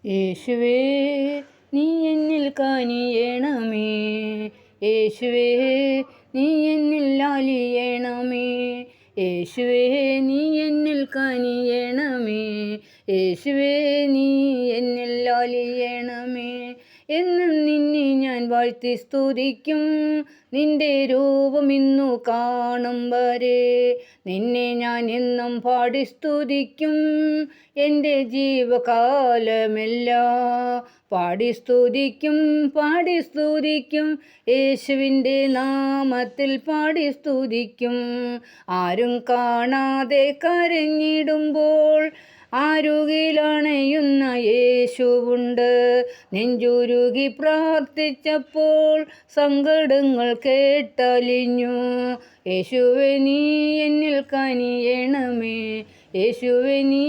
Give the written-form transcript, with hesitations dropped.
യേശുവേ നീ എന്നിൽ കനിയണമേ, യേശുവേ നീ എന്നിൽ അലിയണമേ, യേശുവേ നീ എന്നിൽ കനിയണമേ, യേശുവേ നീ എന്നിൽ അലിയണമേ. എന്നും നിന്നെ ഞാൻ വാഴ്ത്തി സ്തുതിക്കും, നിന്റെ രൂപം ഇന്നു കാണും വരെ നിന്നെ ഞാൻ എന്നും പാടി സ്തുതിക്കും. എൻ്റെ ജീവകാലമെല്ലാം പാടി സ്തുതിക്കും, പാടി സ്തുതിക്കും, യേശുവിൻ്റെ നാമത്തിൽ പാടി സ്തുതിക്കും. ആരും കാണാതെ കരഞ്ഞിടുമ്പോൾ അരുകിലണയുന്ന യേശുവുണ്ട്. നെഞ്ചുരുകി പ്രാർത്ഥിച്ചപ്പോൾ സങ്കടങ്ങൾ കേട്ടലിഞ്ഞു. യേശുവേ നീ എന്നിൽ കനിയണമേ, യേശുവേ നീ